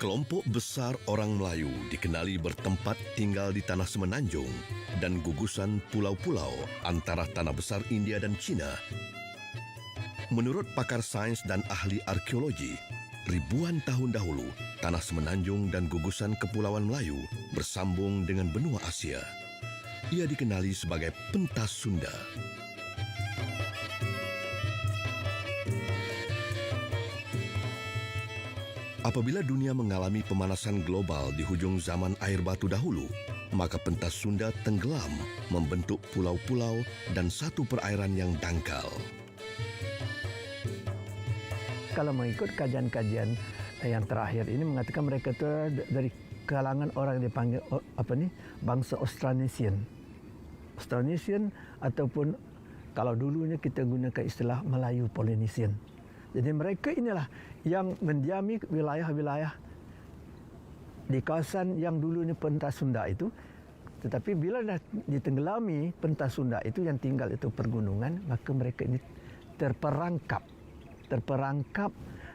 Sekelompok besar orang Melayu dikenali bertempat tinggal di tanah semenanjung dan gugusan pulau-pulau antara tanah besar India dan China. Menurut pakar sains dan ahli arkeologi, ribuan tahun dahulu, tanah semenanjung dan gugusan kepulauan Melayu bersambung dengan benua Asia. Ia dikenali sebagai pentas Sunda. Apabila dunia mengalami pemanasan global di hujung zaman air batu dahulu, maka pentas Sunda tenggelam membentuk pulau-pulau dan satu perairan yang dangkal. Kalau mengikut kajian-kajian yang terakhir ini mengatakan mereka itu dari kalangan orang yang dipanggil bangsa Austronesian. Austronesian ataupun kalau dulunya kita gunakan istilah Melayu Polynesian. Jadi mereka inilah yang mendiami wilayah-wilayah di kawasan yang dulunya pentas Sunda itu. Tetapi bila dah ditenggelami pentas Sunda itu, yang tinggal itu pergunungan, maka mereka ini terperangkap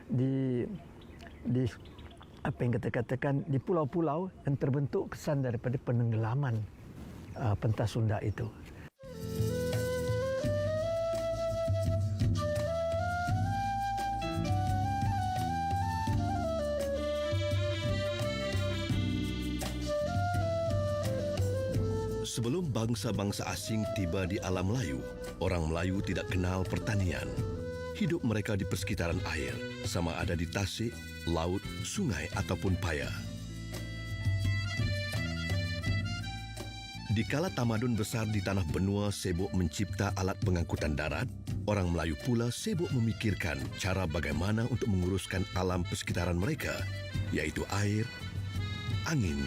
di apa yang kita katakan di pulau-pulau yang terbentuk kesan daripada penenggelaman pentas Sunda itu. Sebelum bangsa-bangsa asing tiba di alam Melayu, orang Melayu tidak kenal pertanian. Hidup mereka di persekitaran air, sama ada di tasik, laut, sungai ataupun paya. Dikala tamadun besar di tanah benua sibuk mencipta alat pengangkutan darat, orang Melayu pula sibuk memikirkan cara bagaimana untuk menguruskan alam persekitaran mereka, yaitu air, angin,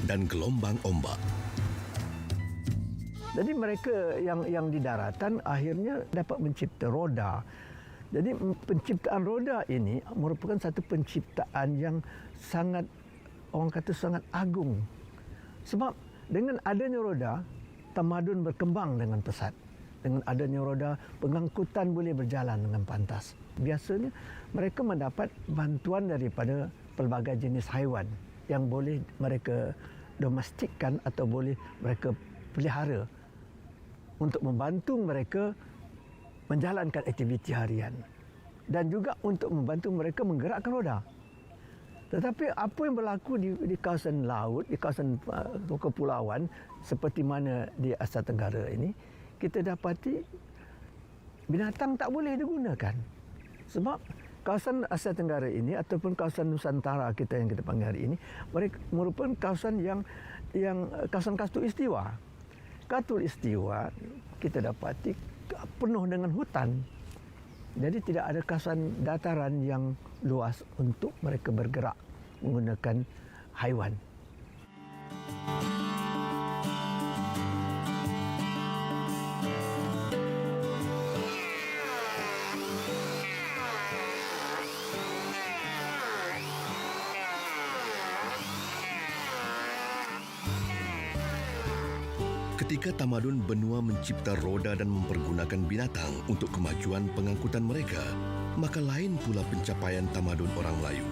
dan gelombang ombak. Jadi mereka yang di daratan akhirnya dapat mencipta roda. Jadi penciptaan roda ini merupakan satu penciptaan yang sangat, orang kata sangat agung. Sebab dengan adanya roda, tamadun berkembang dengan pesat. Dengan adanya roda, pengangkutan boleh berjalan dengan pantas. Biasanya mereka mendapat bantuan daripada pelbagai jenis haiwan yang boleh mereka domestikkan atau boleh mereka pelihara untuk membantu mereka menjalankan aktiviti harian dan juga untuk membantu mereka menggerakkan roda. Tetapi apa yang berlaku di kawasan laut, di kawasan kepulauan seperti mana di Asia Tenggara ini, kita dapati binatang tak boleh digunakan. Sebab kawasan Asia Tenggara ini ataupun kawasan Nusantara kita yang kita panggil hari ini, mereka merupakan kawasan yang kawasan khatulistiwa. Khatulistiwa kita dapati penuh dengan hutan. Jadi tidak ada kawasan dataran yang luas untuk mereka bergerak menggunakan haiwan. Ketika tamadun benua mencipta roda dan mempergunakan binatang untuk kemajuan pengangkutan mereka, maka lain pula pencapaian tamadun orang Melayu.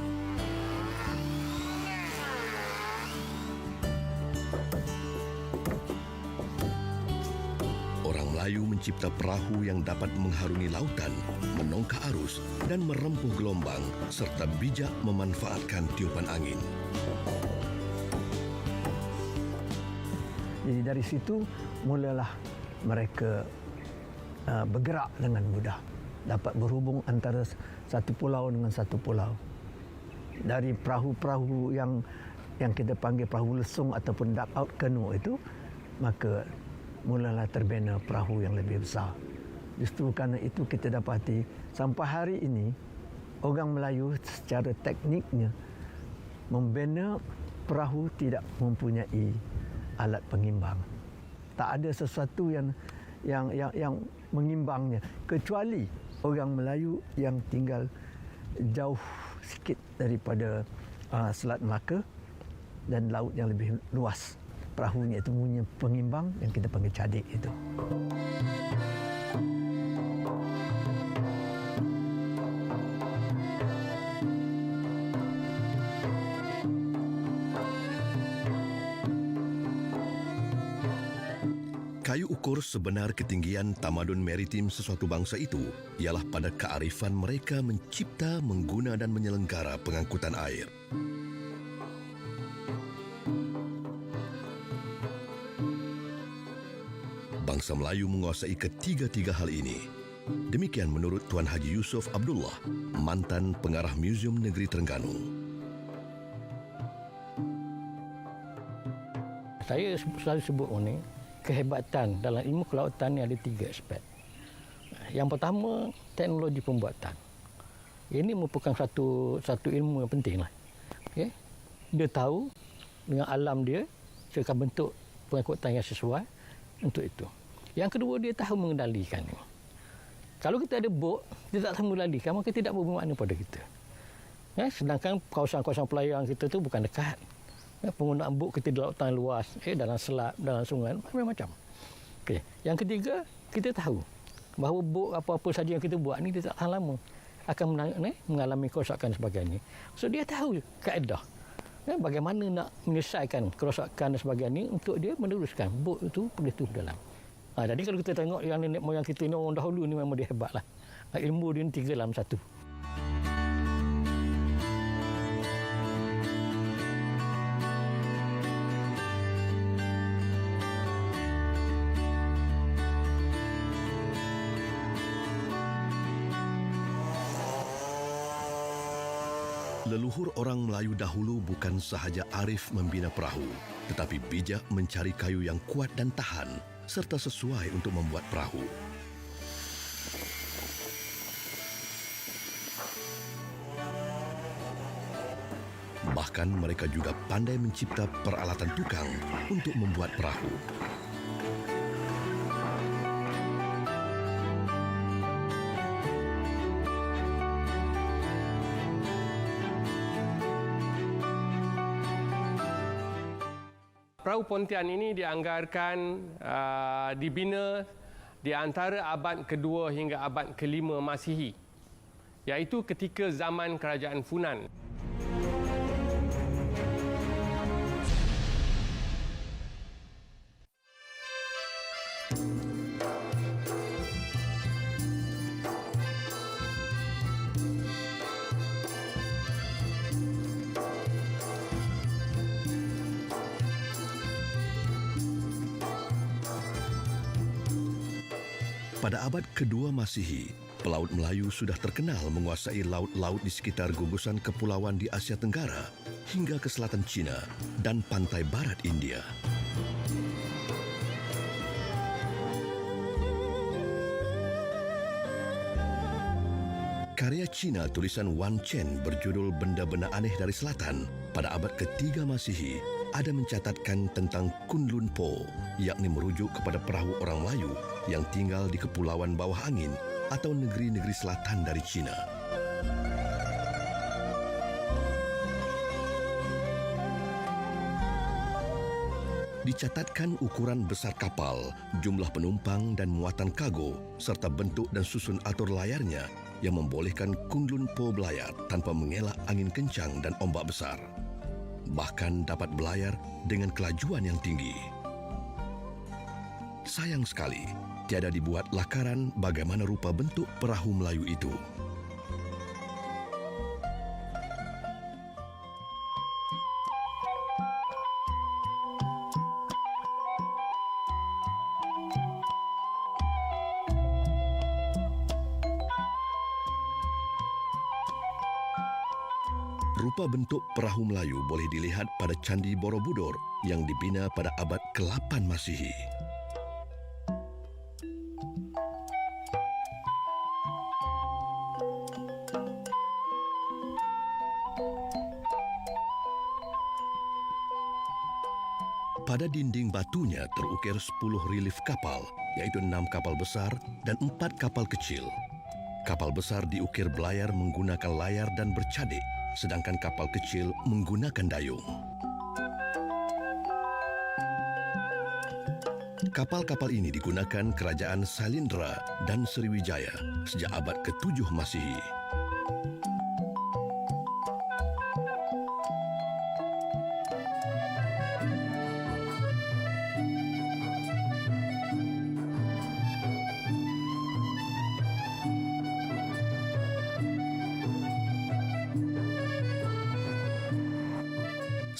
Orang Melayu mencipta perahu yang dapat mengharungi lautan, menongkak arus dan merempuh gelombang serta bijak memanfaatkan tiupan angin. Jadi dari situ mulalah mereka bergerak dengan mudah, dapat berhubung antara satu pulau dengan satu pulau. Dari perahu-perahu yang kita panggil perahu lesung ataupun duck out canoe itu, maka mulalah terbina perahu yang lebih besar. Justru kerana itu kita dapati sampai hari ini orang Melayu secara tekniknya membina perahu tidak mempunyai alat pengimbang. Tak ada sesuatu yang mengimbangnya kecuali orang Melayu yang tinggal jauh sikit daripada Selat Melaka dan laut yang lebih luas. Perahunya itu punya pengimbang yang kita panggil cadik itu. mengukur sebenar ketinggian tamadun maritim sesuatu bangsa itu ialah pada kearifan mereka mencipta, mengguna dan menyelenggara pengangkutan air. Bangsa Melayu menguasai ketiga-tiga hal ini. Demikian menurut Tuan Haji Yusof Abdullah, mantan pengarah Museum Negeri Terengganu. Saya selalu sebut ini, kehebatan dalam ilmu kelautan ni ada 3 aspek. Yang pertama, teknologi pembuatan. Ini merupakan satu ilmu yang penting lah. Okay? Dia tahu dengan alam dia, dia akan bentuk pengangkutan yang sesuai untuk itu. Yang kedua, dia tahu mengendalikan. Kalau kita ada bot, dia tak tahu mengendalikan, maka tidak bermakna pada kita. Sedangkan kawasan-kawasan pelayaran kita tu bukan dekat. Penggunaan bot kita di lautan luas, dalam selat, dalam sungai, macam-macam. Okay. Yang ketiga, kita tahu bahawa bot apa-apa saja yang kita buat ni dia tak tahan lama akan mengalami kerosakan dan sebagainya. So dia tahu kaedah bagaimana nak menyelesaikan kerosakan dan sebagainya untuk dia meneruskan bot itu begitu dalam. Jadi kalau kita tengok yang nenek moyang kita ni orang dahulu ni memang dia hebatlah. Ilmu dia ni 3 dalam 1. Leluhur orang Melayu dahulu bukan sahaja arif membina perahu, tetapi bijak mencari kayu yang kuat dan tahan, serta sesuai untuk membuat perahu. Bahkan mereka juga pandai mencipta peralatan tukang untuk membuat perahu. Perahu Pontian ini dianggarkan dibina di antara abad kedua hingga abad kelima Masihi, iaitu ketika zaman Kerajaan Funan. Pada abad kedua Masihi, pelaut Melayu sudah terkenal menguasai laut-laut di sekitar gugusan kepulauan di Asia Tenggara hingga ke selatan China dan pantai barat India. Karya Cina tulisan Wan Chen berjudul Benda-benda Aneh dari Selatan pada abad ketiga Masihi ada mencatatkan tentang Kunlun Po, yakni merujuk kepada perahu orang Melayu yang tinggal di kepulauan bawah angin atau negeri-negeri selatan dari China. Dicatatkan ukuran besar kapal, jumlah penumpang dan muatan kargo, serta bentuk dan susun atur layarnya yang membolehkan Kunlun Po berlayar tanpa mengelak angin kencang dan ombak besar. Bahkan dapat berlayar dengan kelajuan yang tinggi. Sayang sekali, tiada dibuat lakaran bagaimana rupa bentuk perahu Melayu itu. Rupa bentuk perahu Melayu boleh dilihat pada Candi Borobudur yang dibina pada abad ke-8 Masihi. Pada dinding batunya terukir 10 relief kapal, iaitu 6 kapal besar dan 4 kapal kecil. Kapal besar diukir belayar menggunakan layar dan bercadik, sedangkan kapal kecil menggunakan dayung. Kapal-kapal ini digunakan kerajaan Salindra dan Sriwijaya sejak abad ke-7 Masihi.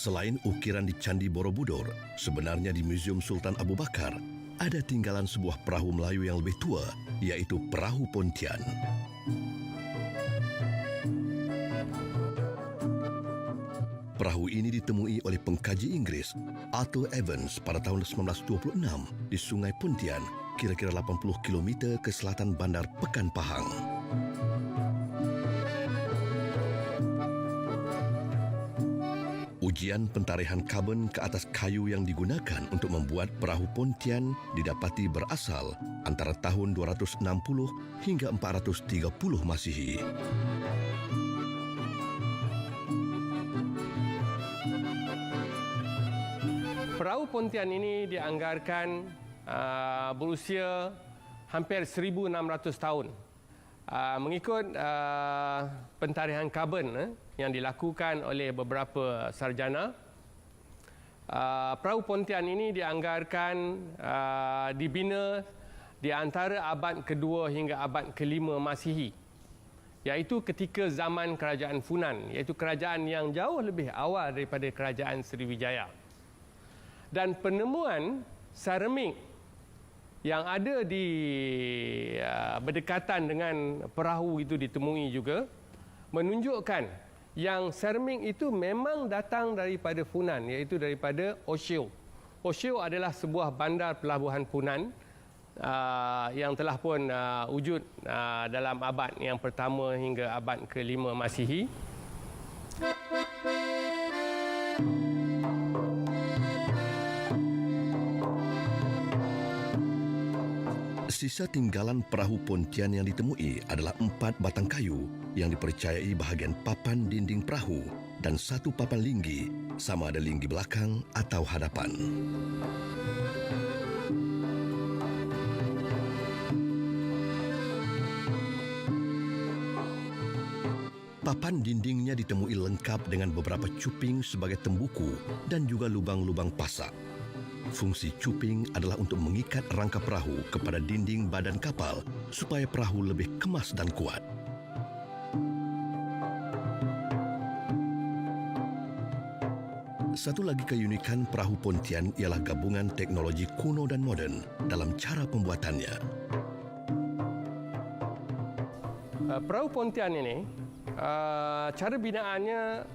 Selain ukiran di Candi Borobudur, sebenarnya di Museum Sultan Abu Bakar ada tinggalan sebuah perahu Melayu yang lebih tua, yaitu Perahu Pontian. Perahu ini ditemui oleh pengkaji Inggris Arthur Evans pada tahun 1926 di Sungai Pontian, kira-kira 80 km ke selatan bandar Pekan Pahang. Ujian pentarihan karbon ke atas kayu yang digunakan untuk membuat perahu Pontian didapati berasal antara tahun 260 hingga 430 Masihi. Perahu Pontian ini dianggarkan berusia hampir 1,600 tahun. Mengikut pentarihan karbon yang dilakukan oleh beberapa sarjana, Perahu Pontian ini dianggarkan dibina di antara abad kedua hingga abad kelima Masihi, iaitu ketika zaman Kerajaan Funan, iaitu kerajaan yang jauh lebih awal daripada Kerajaan Sriwijaya. Dan penemuan seramik yang ada di berdekatan dengan perahu itu ditemui juga menunjukkan yang seramik itu memang datang daripada Funan, iaitu daripada Oshio. Oshio adalah sebuah bandar pelabuhan Funan yang telah pun wujud dalam abad yang pertama hingga abad ke-5 Masihi. Sisa tinggalan perahu Pontian yang ditemui adalah 4 batang kayu yang dipercayai bahagian papan dinding perahu dan 1 papan linggi, sama ada linggi belakang atau hadapan. Papan dindingnya ditemui lengkap dengan beberapa cuping sebagai tembuku dan juga lubang-lubang pasak. Fungsi cuping adalah untuk mengikat rangka perahu kepada dinding badan kapal supaya perahu lebih kemas dan kuat. Satu lagi keunikan perahu Pontian ialah gabungan teknologi kuno dan moden dalam cara pembuatannya. Perahu Pontian ini, cara binaannya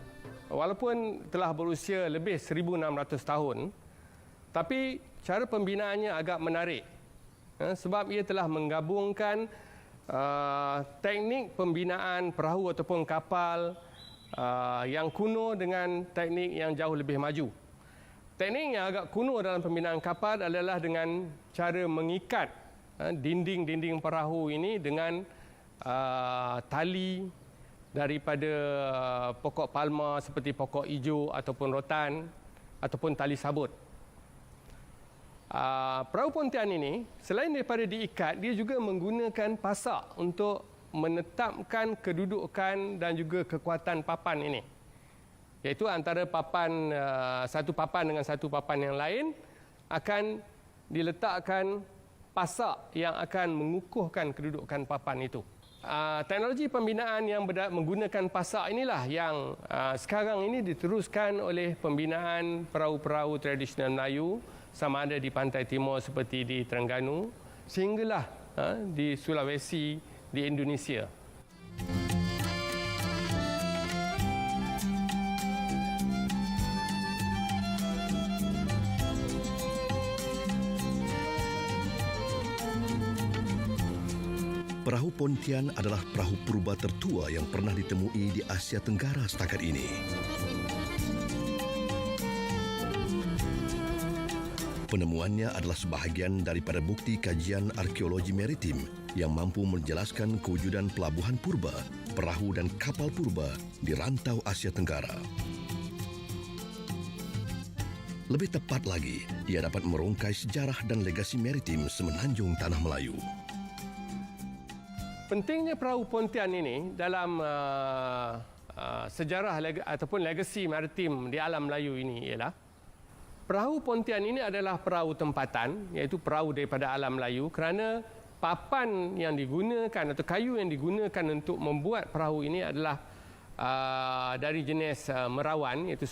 walaupun telah berusia lebih 1,600 tahun, tapi cara pembinaannya agak menarik sebab ia telah menggabungkan teknik pembinaan perahu ataupun kapal yang kuno dengan teknik yang jauh lebih maju. Teknik yang agak kuno dalam pembinaan kapal adalah dengan cara mengikat dinding-dinding perahu ini dengan tali daripada pokok palma seperti pokok hijau ataupun rotan ataupun tali sabut. Perahu Pontian ini, selain daripada diikat, dia juga menggunakan pasak untuk menetapkan kedudukan dan juga kekuatan papan ini. Iaitu antara papan, satu papan dengan satu papan yang lain akan diletakkan pasak yang akan mengukuhkan kedudukan papan itu. Teknologi pembinaan yang menggunakan pasak inilah yang sekarang ini diteruskan oleh pembinaan perahu-perahu tradisional Melayu, sama ada di pantai timur seperti di Terengganu, sehinggalah di Sulawesi, di Indonesia. Perahu Pontian adalah perahu purba tertua yang pernah ditemui di Asia Tenggara setakat ini. Penemuannya adalah sebahagian daripada bukti kajian arkeologi maritim yang mampu menjelaskan kewujudan pelabuhan purba, perahu dan kapal purba di rantau Asia Tenggara. Lebih tepat lagi, ia dapat merungkai sejarah dan legasi maritim semenanjung Tanah Melayu. Pentingnya perahu Pontian ini dalam sejarah ataupun legasi maritim di alam Melayu ini ialah perahu Pontian ini adalah perahu tempatan, iaitu perahu daripada alam Melayu, kerana papan yang digunakan atau kayu yang digunakan untuk membuat perahu ini adalah dari jenis merawan, iaitu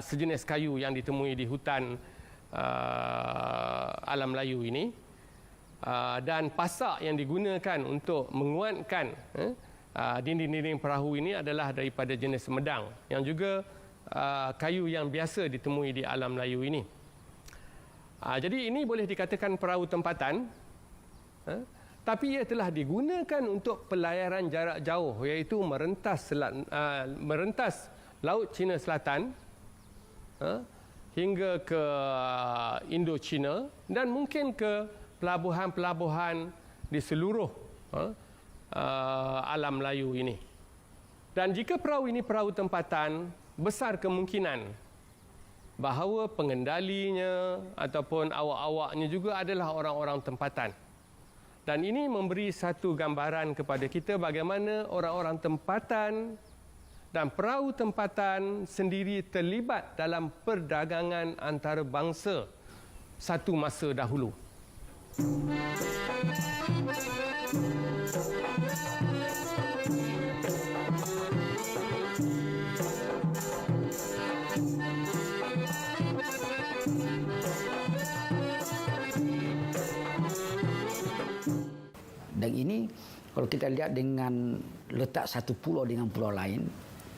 sejenis kayu yang ditemui di hutan alam Melayu ini, dan pasak yang digunakan untuk menguatkan dinding-dinding perahu ini adalah daripada jenis medang yang juga kayu yang biasa ditemui di alam Melayu ini. Jadi ini boleh dikatakan perahu tempatan, tapi ia telah digunakan untuk pelayaran jarak jauh, iaitu merentas Laut Cina Selatan hingga ke Indochina dan mungkin ke pelabuhan-pelabuhan di seluruh alam Melayu ini. Dan jika perahu ini perahu tempatan, besar kemungkinan bahawa pengendalinya ataupun awak-awaknya juga adalah orang-orang tempatan. Dan ini memberi satu gambaran kepada kita bagaimana orang-orang tempatan dan perahu tempatan sendiri terlibat dalam perdagangan antarabangsa satu masa dahulu. Dan ini kalau kita lihat dengan letak satu pulau dengan pulau lain,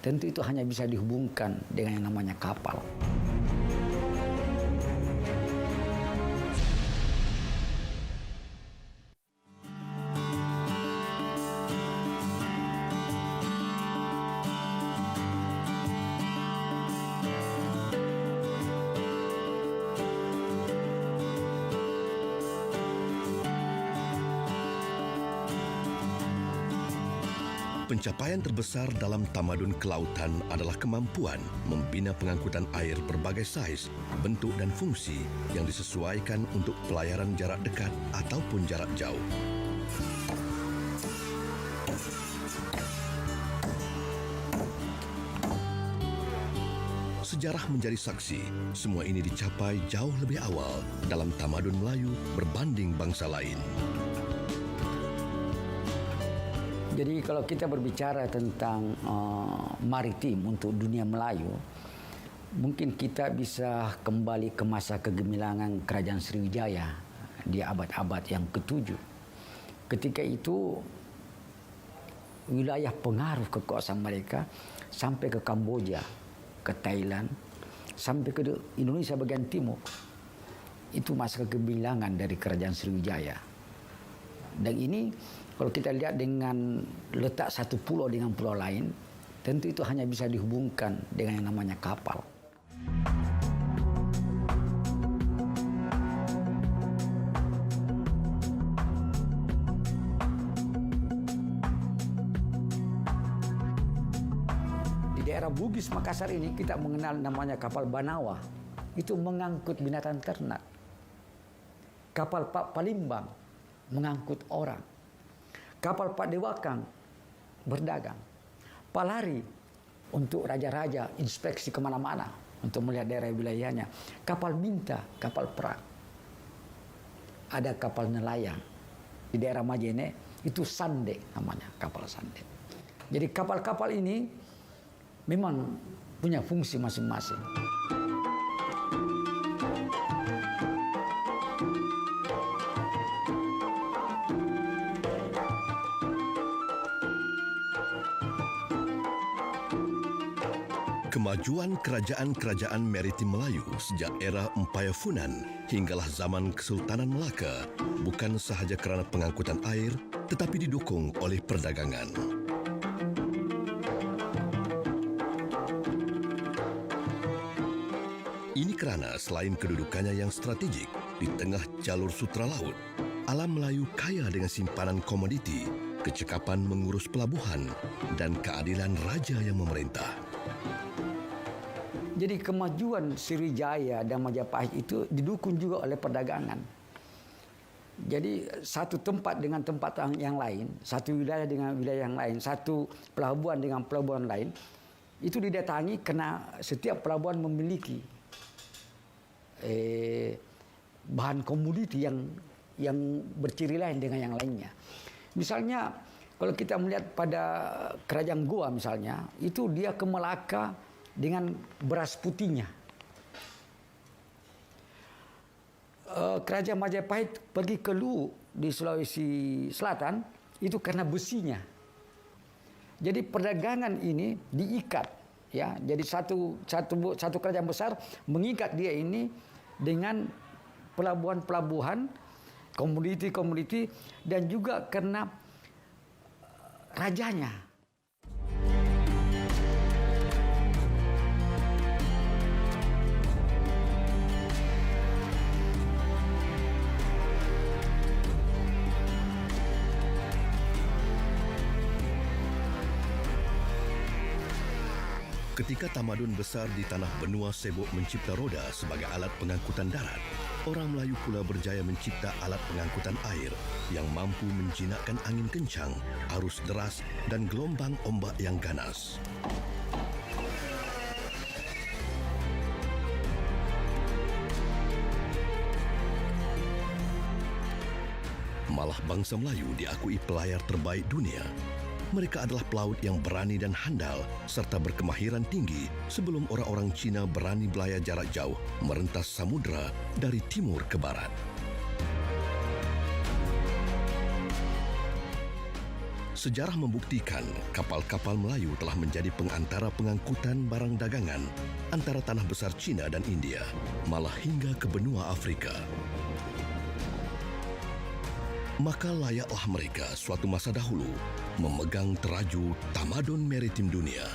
tentu itu hanya bisa dihubungkan dengan yang namanya kapal. Pencapaian terbesar dalam tamadun kelautan adalah kemampuan membina pengangkutan air berbagai saiz, bentuk dan fungsi yang disesuaikan untuk pelayaran jarak dekat ataupun jarak jauh. Sejarah menjadi saksi, semua ini dicapai jauh lebih awal dalam tamadun Melayu berbanding bangsa lain. Jadi kalau kita berbicara tentang maritim untuk dunia Melayu, mungkin kita bisa kembali ke masa kegemilangan Kerajaan Sriwijaya di abad-abad yang ke-7. Ketika itu wilayah pengaruh kekuasaan mereka sampai ke Kamboja, ke Thailand, sampai ke Indonesia bagian timur. Itu masa kegemilangan dari Kerajaan Sriwijaya. Dan ini kalau kita lihat dengan letak satu pulau dengan pulau lain, tentu itu hanya bisa dihubungkan dengan yang namanya kapal. Di daerah Bugis Makassar ini kita mengenal namanya kapal Banawa. Itu mengangkut binatang ternak. Kapal Pak Palimbang mengangkut orang. Kapal Pak Dewakang berdagang. Palari untuk raja-raja inspeksi kemana-mana untuk melihat daerah wilayahnya. Kapal Minta, kapal perang. Ada kapal nelayan. Di daerah Majene itu Sande namanya, kapal Sande. Jadi kapal-kapal ini memang punya fungsi masing-masing. Kemajuan kerajaan-kerajaan maritim Melayu sejak era Empayar Funan hinggalah zaman Kesultanan Melaka bukan sahaja kerana pengangkutan air tetapi didukung oleh perdagangan. Ini kerana selain kedudukannya yang strategik di tengah jalur sutra laut, alam Melayu kaya dengan simpanan komoditi, kecekapan mengurus pelabuhan dan keadilan raja yang memerintah. Jadi kemajuan Sriwijaya dan Majapahit itu didukung juga oleh perdagangan. Jadi satu tempat dengan tempat yang lain, satu wilayah dengan wilayah yang lain, satu pelabuhan dengan pelabuhan lain, itu didatangi karena setiap pelabuhan memiliki bahan komoditi yang berciri lain dengan yang lainnya. Misalnya Kalau kita melihat pada kerajaan Goa misalnya, itu dia ke Melaka dengan beras putihnya. Kerajaan Majapahit pergi ke Luwu di Sulawesi Selatan itu karena besinya. Jadi perdagangan ini diikat, ya. Jadi satu kerajaan besar mengikat dia ini dengan pelabuhan-pelabuhan, komoditi-komoditi, dan juga karena rajanya. Ketika tamadun besar di tanah benua sibuk mencipta roda sebagai alat pengangkutan darat, orang Melayu pula berjaya mencipta alat pengangkutan air yang mampu menjinakkan angin kencang, arus deras dan gelombang ombak yang ganas. Malah bangsa Melayu diakui pelayar terbaik dunia. Mereka adalah pelaut yang berani dan handal serta berkemahiran tinggi sebelum orang-orang Cina berani belayar jarak jauh merentas samudera dari timur ke barat. Sejarah membuktikan kapal-kapal Melayu telah menjadi pengantara pengangkutan barang dagangan antara tanah besar Cina dan India, malah hingga ke benua Afrika. Maka layaklah mereka suatu masa dahulu memegang teraju tamadun maritim dunia.